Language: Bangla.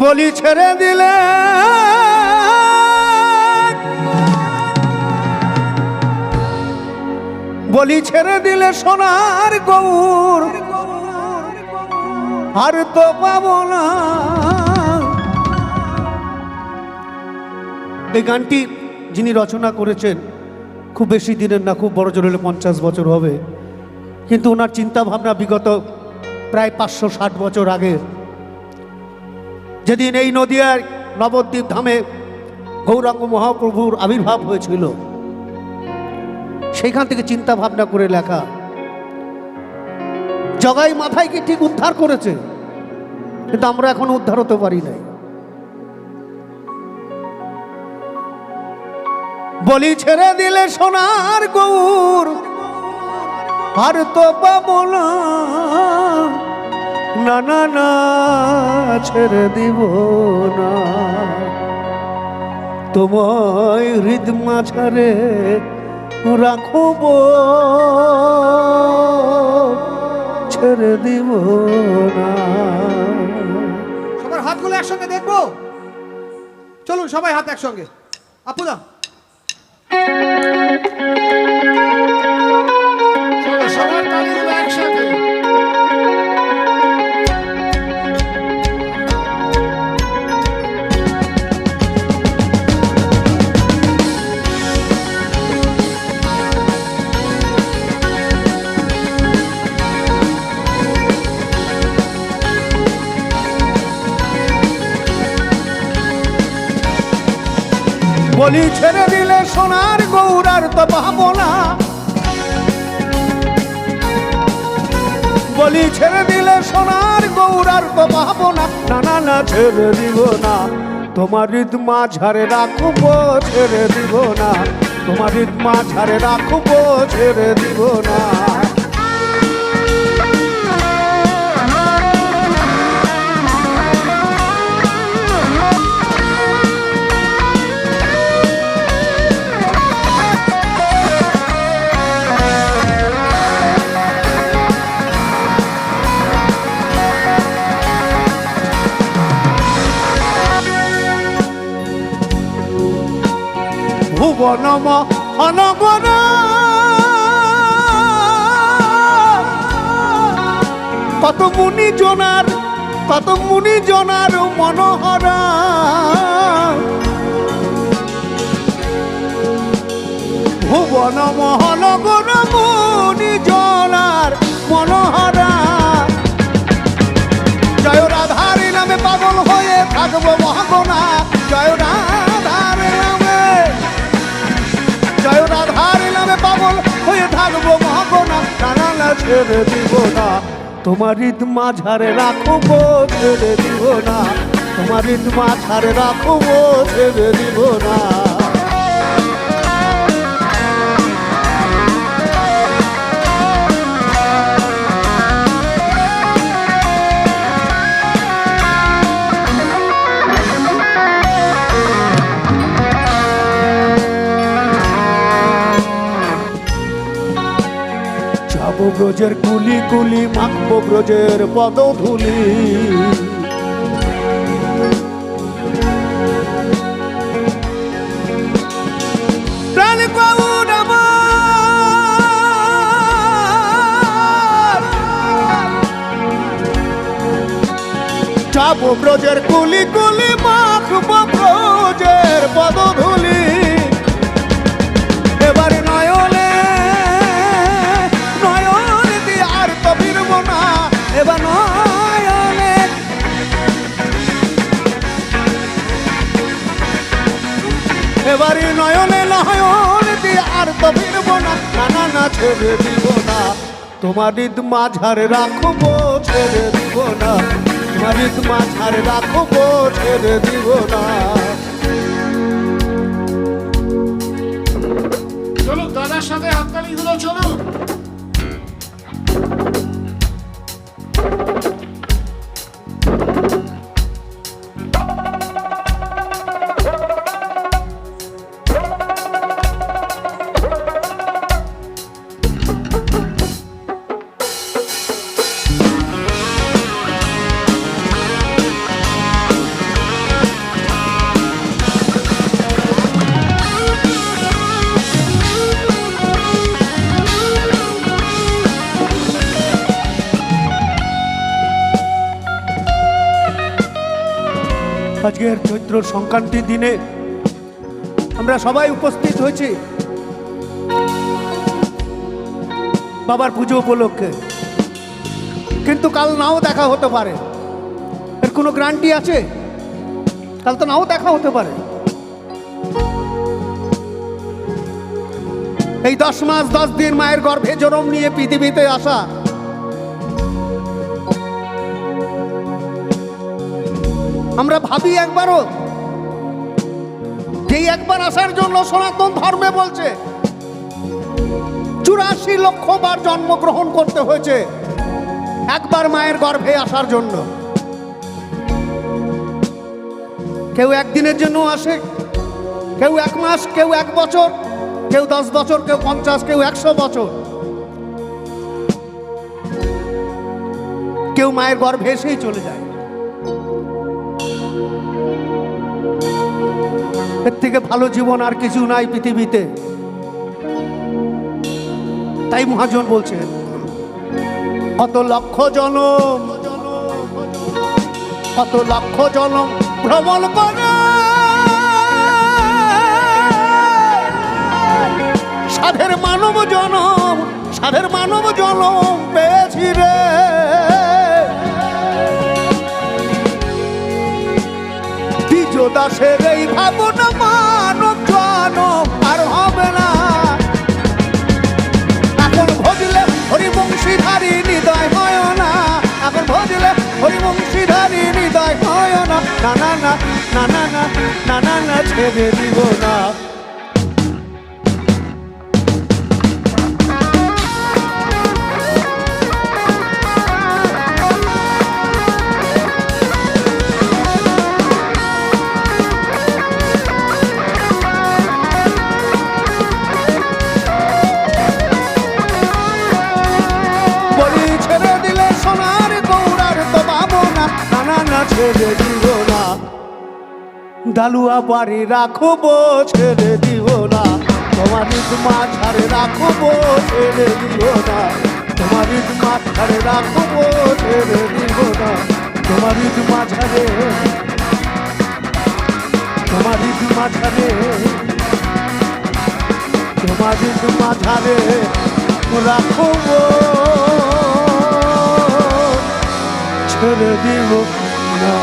বলি ছেড়ে দিলে বলি ছেড়ে দিলে সোনার গৌর আর তো পাবো না। এই গানটি যিনি রচনা করেছেন খুব বেশি দিনের না, খুব বড় জোর হলে 50 বছর হবে, কিন্তু ওনার চিন্তা ভাবনা বিগত প্রায় 560 বছর আগে, যেদিন এই নদিয়ার নবদ্বীপ ধামে গৌরাঙ্গ মহাপ্রভুর আবির্ভাব হয়েছিল, সেইখান থেকে চিন্তা ভাবনা করে লেখা। জগাই মাথায় কি ঠিক উদ্ধার করেছে, কিন্তু আমরা এখনো উদ্ধার হতে পারি নাই। বলি ছেড়ে দিলে সোনার গৌর আর তো পাবো না, না না না ছেড়ে দিব না, তোমায় হৃদ মাঝারে রাখব, ছেড়ে দিব না। সবার হাতগুলো একসঙ্গে দেখবো, চলুন সবাই হাত একসঙ্গে। আপুদা সবার তালিগুলো একসাথে। বলি ছেড়ে দিলে সোনার গৌর আর তো পাবো না, বলি ছেড়ে দিলে সোনার গৌর আর তো পাবো না, না না না ছেড়ে দিব না, তোমার হৃদ মাঝারে রাখবো, ছেড়ে দিব না, তোমার হৃদ মাঝারে রাখবো, ছেড়ে দিব না। ভুবনম অনগণ কত মুনি জনার মনোহরা, ভুবনম অনগণ মুনি জনার মনোহরা, জয় রাধার নামে পাগল হয়ে থাকবো মহাগণা, জয় রাধার নামে, জয় রাধার নামে পাগল হয়ে থাকবো মহাগণা, না ছেড়ে দিব না, তোমার হৃদ মাঝারে রাখবো, ছেড়ে দিব না, তোমার হৃদ মাঝারে রাখবো, ছেড়ে দিব না। ব্রজের কুলি কুলি মাখবো ব্রজের পদধূলি, প্রাণ গৌর আমার, যাবো ব্রজের কুলি কুলি মাখবো ব্রজের পদধূলি, এবারে নয়নে এবার নয়নে, এবারে নয়নে নয়ন দিয়ে আর তো ফিরবো না, না না ছেড়ে দিব না, তোমার হৃদ মাঝারে রাখবো, ছেড়ে দিব না, তোমার হৃদ মাঝারে রাখবো, ছেড়ে দিব না। চলুন দাদার সাথে হাততালিগুলো চলুন। আজকের চৈত্র সংক্রান্তির দিনে আমরা সবাই উপস্থিত হয়েছি বাবার পুজো উপলক্ষে, কিন্তু কাল নাও দেখা হতে পারে। এর কোনো গ্যারান্টি আছে? কাল তো নাও দেখা হতে পারে। এই 10 মাস 10 দিন মায়ের গর্ভে জন্ম নিয়ে পৃথিবীতে আসা, আমরা ভাবি একবারও যেই একবার আসার জন্য সনাতন ধর্মে বলছে 84 লক্ষ বার জন্মগ্রহণ করতে হয়েছে একবার মায়ের গর্ভে আসার জন্য। কেউ একদিনের জন্য আসে, কেউ 1 মাস, কেউ 1 বছর, কেউ 10 বছর, কেউ 50, কেউ 100 বছর। কেউ মায়ের গর্ভে এসেই চলে যায়। এর থেকে ভালো জীবন আর কিছু নাই পৃথিবীতে। তাই মহাজন বলছে কত লক্ষ জনম, কত লক্ষ জনম ভ্রমণ করে সাধের মানব জনম, সাধের মানব জনম পেয়েছি রে। দ্বিজ দাসের এই ভাবনা মানব জনম আর হবে না। এখন ভজলে হরিবংশীধারী হৃদয় হয় না, এখন ভজলে হরিবংশীধারী হৃদয় হয় না। না না না না না না না না না ছেড়ে দিব না। ছেড়ে দিব না, ডালুয়া বাড়ি রাখবো, ছেড়ে দিব না। তোমার মাঝারে রাখবো, ছেড়ে দিব না। তোমার মাঝারে রাখবো, ছেড়ে দিব না। তোমার মাঝারে, তোমার মাঝারে, তোমার মাঝারে রাখবো, ছেড়ে দিব না।